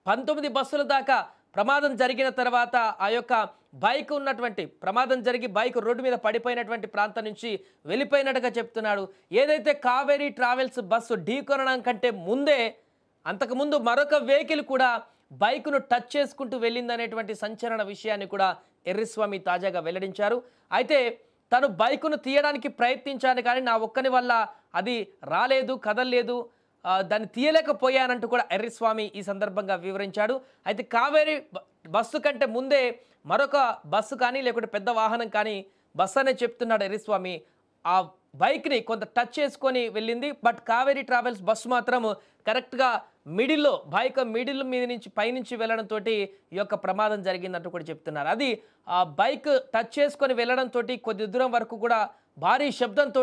19 బస్సుల దాకా ప్రమాదం జరిగిన తర్వాత ఆ యొక్క బైక్ ఉన్నటువంటి ప్రమాదం జరిగి బైక్ రోడ్డు మీద పడిపోయినటువంటి ప్రాంతం నుంచి వెళ్ళిపోయినట్టుగా చెప్తున్నాడు. ఏదైతే కావేరీ ట్రావెల్స్ బస్సు ఢీకొనడం కంటే ముందే అంతకుముందు మరొక వెహికల్ కూడా బైక్ను టచ్ చేసుకుంటూ వెళ్ళిందనేటువంటి సంచలన విషయాన్ని కూడా ఎర్రిస్వామి తాజాగా వెల్లడించారు. అయితే తను బైక్ను తీయడానికి ప్రయత్నించాను కానీ నా ఒక్కని వల్ల అది రాలేదు, కదలలేదు, దాన్ని తీయలేకపోయానంటూ కూడా ఎర్రిస్వామి ఈ సందర్భంగా వివరించాడు. అయితే కావేరీ బస్సు కంటే ముందే మరొక బస్సు కానీ లేకుంటే పెద్ద వాహనం కానీ బస్సు అనే చెప్తున్నాడు ఎర్రిస్వామి. ఆ బైక్ని కొంత టచ్ చేసుకొని వెళ్ళింది. బట్ కావేరీ ట్రావెల్స్ బస్సు మాత్రం కరెక్ట్గా మిడిల్లో బైక్ మిడిల్ మీద నుంచి పైనుంచి వెళ్ళడంతో ఈ యొక్క ప్రమాదం జరిగిందంటూ కూడా చెప్తున్నారు. అది ఆ బైక్ టచ్ చేసుకొని వెళ్ళడంతో కొద్ది దూరం వరకు కూడా భారీ శబ్దంతో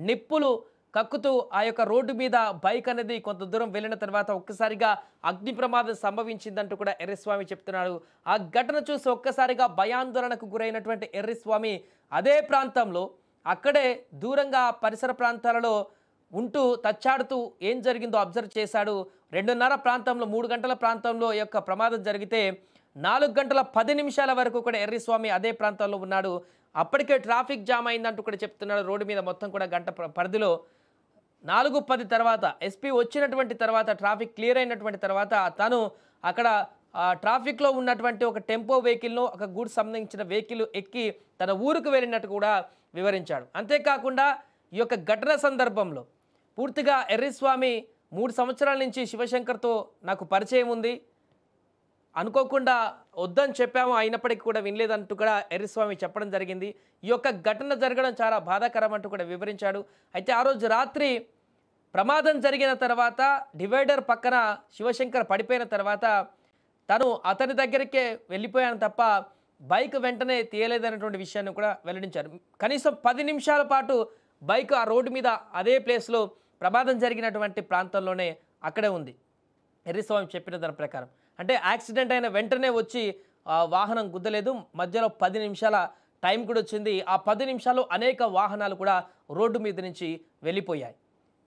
నిప్పులు కక్కుతూ ఆ యొక్క రోడ్డు మీద బైక్ అనేది కొంత దూరం వెళ్ళిన తర్వాత ఒక్కసారిగా అగ్ని ప్రమాదం సంభవించిందంటూ కూడా ఎర్రిస్వామి చెప్తున్నాడు. ఆ ఘటన చూసి ఒక్కసారిగా భయాందోళనకు గురైనటువంటి ఎర్రిస్వామి అదే ప్రాంతంలో అక్కడే దూరంగా పరిసర ప్రాంతాలలో ఉంటూ తచ్చాడుతూ ఏం జరిగిందో అబ్జర్వ్ చేశాడు. 2:30 ప్రాంతంలో 3 గంటల ప్రాంతంలో ఈ యొక్క ప్రమాదం జరిగితే 4 గంటల 10 నిమిషాల వరకు కూడా ఎర్రిస్వామి అదే ప్రాంతంలో ఉన్నాడు. అప్పటికే ట్రాఫిక్ జామ్ అయిందంటూ కూడా చెప్తున్నాడు. రోడ్డు మీద మొత్తం కూడా గంట పరిధిలో 4:10 తర్వాత ఎస్పీ వచ్చినటువంటి తర్వాత ట్రాఫిక్ క్లియర్ అయినటువంటి తర్వాత తను అక్కడ ట్రాఫిక్లో ఉన్నటువంటి ఒక టెంపో వెహికల్ను ఒక గూడ్స్ సంబంధించిన వెహికల్ ఎక్కి తన ఊరుకు వెళ్ళినట్టు కూడా వివరించాడు. అంతేకాకుండా ఈ యొక్క ఘటన సందర్భంలో పూర్తిగా ఎర్రిస్వామి 3 సంవత్సరాల నుంచి శివశంకర్తో నాకు పరిచయం ఉంది, అనుకోకుండా వద్దని చెప్పాము అయినప్పటికీ కూడా వినలేదంటూ కూడా ఎర్రిస్వామి చెప్పడం జరిగింది. ఈ యొక్క ఘటన జరగడం చాలా బాధాకరం అంటూ కూడా వివరించాడు. అయితే ఆ రోజు రాత్రి ప్రమాదం జరిగిన తర్వాత డివైడర్ పక్కన శివశంకర్ పడిపోయిన తర్వాత తను అతని దగ్గరికే వెళ్ళిపోయాను తప్ప బైక్ వెంటనే తీయలేదనేటువంటి విషయాన్ని కూడా వెల్లడించారు. కనీసం 10 నిమిషాల పాటు బైక్ ఆ రోడ్డు మీద అదే ప్లేస్లో ప్రమాదం జరిగినటువంటి ప్రాంతంలోనే అక్కడే ఉంది ఎర్రిస్వామి చెప్పిన దాని ప్రకారం. అంటే యాక్సిడెంట్ అయిన వెంటనే వచ్చి వాహనం గుద్దలేదు, మధ్యలో 10 నిమిషాల టైం కూడా వచ్చింది. ఆ 10 నిమిషాలు అనేక వాహనాలు కూడా రోడ్డు మీద నుంచి వెళ్ళిపోయాయి.